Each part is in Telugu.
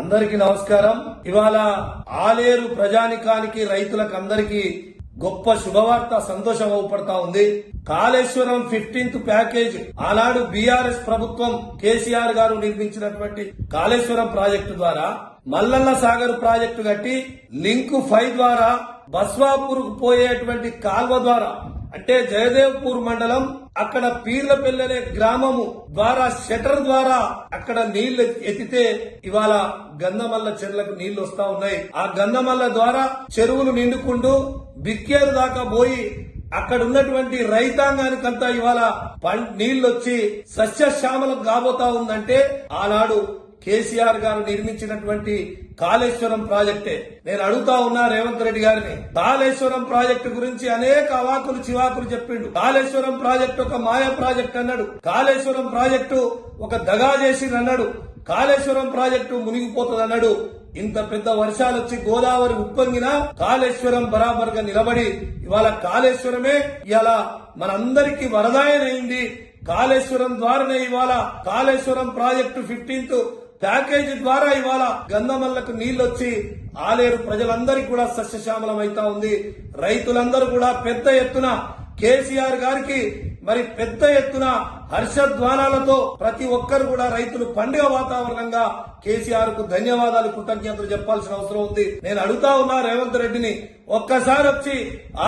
అందరికీ నమస్కారం. ఇవాళ ఆలేరు ప్రజానికానికి రైతులకు అందరికీ గొప్ప శుభవార్త, సంతోషం అవుపడతా ఉంది. కాళేశ్వరం 15th ప్యాకేజ్ ఆనాడు బీఆర్ఎస్ ప్రభుత్వం కేసీఆర్ గారు నిర్మించినటువంటి కాళేశ్వరం ప్రాజెక్టు ద్వారా మల్లన్న సాగర్ ప్రాజెక్టు కట్టి లింక్ 5 ద్వారా బస్వాపూర్ పోయేటువంటి కాల్వ ద్వారా అంటే జయదేవ్పూర్ మండలం అక్కడ పీర్లపల్లి అనే గ్రామము ద్వారా షటర్ ద్వారా అక్కడ నీళ్లు ఎత్తితే ఇవాళ గంధమల్ల చెర్లకు నీళ్లు వస్తా ఉన్నాయి. ఆ గంధమల్ల ద్వారా చెరువులు నిండుకుంటూ బిక్కేరు దాకా పోయి అక్కడ ఉన్నటువంటి రైతాంగానికంతా ఇవాళ నీళ్లొచ్చి సస్యశ్యామలం కాబోతా ఉందంటే ఆనాడు కేసీఆర్ గారు నిర్మించినటువంటి కాళేశ్వరం ప్రాజెక్టే. నేను అడుగుతా ఉన్నా రేవంత్ రెడ్డి గారిని, కాళేశ్వరం ప్రాజెక్టు గురించి అనేక అవాకులు చివాకులు చెప్పిండు. కాళేశ్వరం ప్రాజెక్టు ఒక మాయా ప్రాజెక్టు అన్నాడు, కాళేశ్వరం ప్రాజెక్టు ఒక దగా చేసిందన్నాడు, కాళేశ్వరం ప్రాజెక్టు మునిగిపోతుంది అన్నాడు. ఇంత పెద్ద వర్షాలు వచ్చి గోదావరి ఉప్పొంగినా కాళేశ్వరం బరాబర్ గా నిలబడి ఇవాళ కాళేశ్వరమే ఇలా మనందరికీ వరదాయనైంది. కాళేశ్వరం ద్వారానే ఇవాళ కాళేశ్వరం ప్రాజెక్టు 15th ప్యాకేజీ ద్వారా ఇవాళ గంధమల్లకు నీళ్లొచ్చి ఆలేరు ప్రజలందరికీ కూడా సస్యశ్యామలం అయితా ఉంది. రైతులందరూ కూడా పెద్ద ఎత్తున కేసీఆర్ గారికి మరి పెద్ద ఎత్తున హర్షధ్వానాలతో ప్రతి ఒక్కరు కూడా రైతులు పండుగ వాతావరణంగా కేసీఆర్ కు ధన్యవాదాలు, కృతజ్ఞతలు చెప్పాల్సిన అవసరం ఉంది. నేను అడుగుతా ఉన్నా రేవంత్ రెడ్డిని, ఒక్కసారి వచ్చి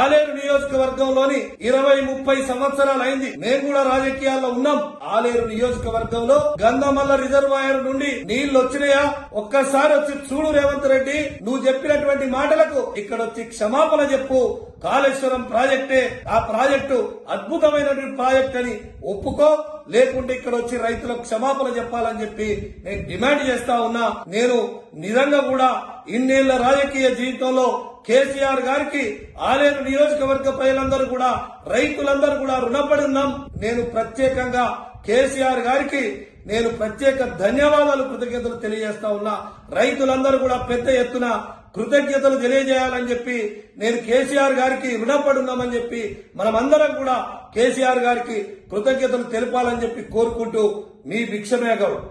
ఆలేరు నియోజకవర్గంలోని 20-30 సంవత్సరాలు అయింది, మేము కూడా రాజకీయాల్లో ఉన్నాం. ఆలేరు నియోజకవర్గంలో గంధమల్ల రిజర్వాయర్ నుండి నీళ్లు వచ్చినాయా? ఒక్కసారి వచ్చి చూడు రేవంత్ రెడ్డి, నువ్వు చెప్పినటువంటి మాటలకు ఇక్కడ వచ్చి క్షమాపణ చెప్పు. కాళేశ్వరం ప్రాజెక్టే ఆ ప్రాజెక్టు అద్భుతమైనటువంటి ప్రాజెక్ట్ అని ఒప్పుకో, లేకుంటే ఇక్కడ వచ్చి రైతులకు క్షమాపణ చెప్పాలని చెప్పి నేను డిమాండ్ చేస్తా ఉన్నా. నేను నిజంగా కూడా ఇన్నేళ్ల రాజకీయ జీవితంలో కేసీఆర్ గారికి ఆలేరు నియోజకవర్గ ప్రజలందరూ కూడా రైతులందరూ కూడా రుణపడి ఉన్నాం. నేను ప్రత్యేకంగా కేసీఆర్ గారికి నేను ప్రత్యేక ధన్యవాదాలు, కృతజ్ఞతలు తెలియజేస్తా ఉన్నా. రైతులందరూ కూడా పెద్ద ఎత్తున కృతజ్ఞతలు తెలియజేయాలని చెప్పి నేను కేసీఆర్ గారికి రుణపడి ఉన్నామని చెప్పి మనమందరం కూడా కేసీఆర్ గారికి కృతజ్ఞతలు తెలపాలని చెప్పి కోరుకుంటూ మీ భిక్షమే గౌడ్.